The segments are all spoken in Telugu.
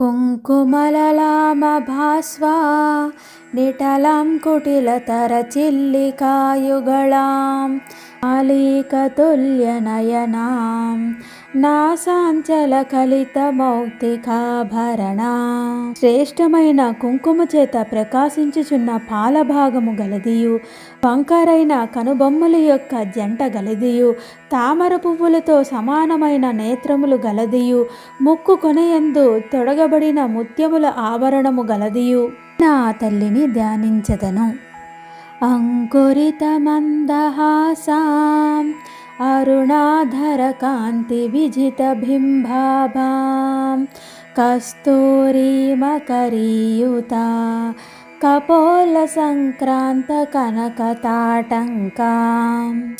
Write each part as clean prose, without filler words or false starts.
कुङ्कुमललामभास्वा निटलां कुटिलतरचिल्लिकायुगळां आलीकतुल्यनयनां నాసాంచలకలితమౌక్తికాభరణాం. శ్రేష్టమైన కుంకుమ చేత ప్రకాశించుచున్న పాలభాగము గలదియు, వంకరైన కనుబొమ్మల యొక్క జంట గలదియు, తామర పువ్వులతో సమానమైన నేత్రములు గలదియు, ముక్కు కొనయందు తొడగబడిన ముత్యముల ఆభరణము గలదియు నా తల్లిని ధ్యానించదను. అంకురితమందహాసాం అరుణాధరకాంతి విజితబింబాభాం కస్తూరీమకరీయుతా కపోల సంక్రాంత కనకతాటంకాం.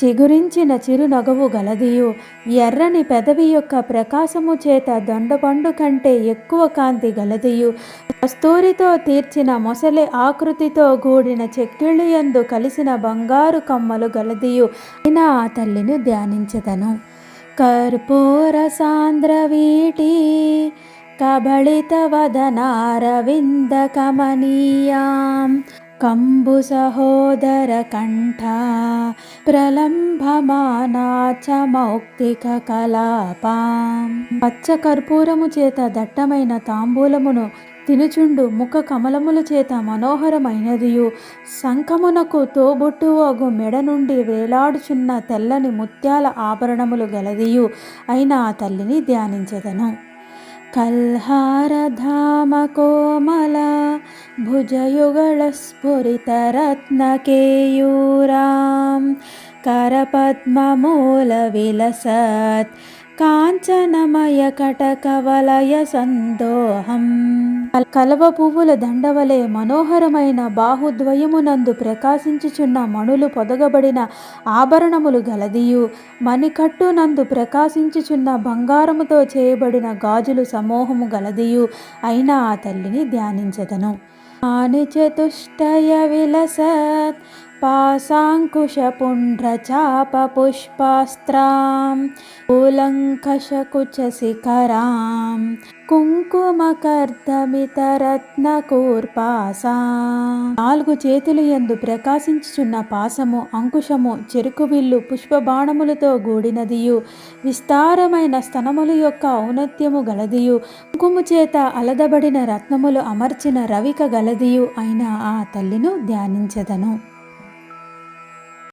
చిగురించిన చిరునగవు గలదియు, ఎర్రని పెదవి యొక్క ప్రకాశము చేత దొండపండు కంటే ఎక్కువ కాంతి గలదియు, కస్తూరితో తీర్చిన మొసలి ఆకృతితో కూడిన చెక్కిళ్ళు యందు కలిసిన బంగారు కమ్మలు గలదియు అయిన ఆ తల్లిని ధ్యానించదను. కర్పూర సాంద్రవీటి కబళితవదనారవింద కమనీయాం కంబు సహోదర కంఠ ప్రలంభమానాచమౌక్తిక కలాపాం. పచ్చ కర్పూరము చేత దట్టమైన తాంబూలమును తినుచుండు ముఖ కమలముల చేత మనోహరమైనదియు, శంఖమునకు తోబుట్టువగు మెడ నుండి వేలాడుచున్న తెల్లని ముత్యాల ఆభరణములు గలదియు అయిన ఆ తల్లిని ధ్యానించదను. కల్హారధామ కోమల భుజయుగళ స్ఫురితరత్నకేయూరాం కరపద్మమూల విలసత్ కాంచనమయ కటకవలయ సందోహం. కలవ పువ్వుల దండవలే మనోహరమైన బాహుద్వయమునందు ప్రకాశించుచున్న మణులు పొదగబడిన ఆభరణములు గలదియు, మణికట్టునందు ప్రకాశించుచున్న బంగారముతో చేయబడిన గాజులు సమూహము గలదియు అయిన ఆ తల్లిని ధ్యానించదను. ఆని చతుష్టయ విలసత్ పాశాంకుశపుండ్రచాప పుష్పాస్త్రాం కూలంకషకుచశిఖరాం కుంకుమకర్దమితరత్నకూర్పాసాం. 4 చేతులు యందు ప్రకాశించుచున్న పాసము, అంకుశము, చెరుకు విల్లు పుష్పబాణములతో గూడినదియు, విస్తారమైన స్తనముల యొక్క ఔన్నత్యము గలదియు, కుంకుమ చేత అలదబడిన రత్నములు అమర్చిన రవిక గలదియు అయిన ఆ తల్లిను ధ్యానించదను.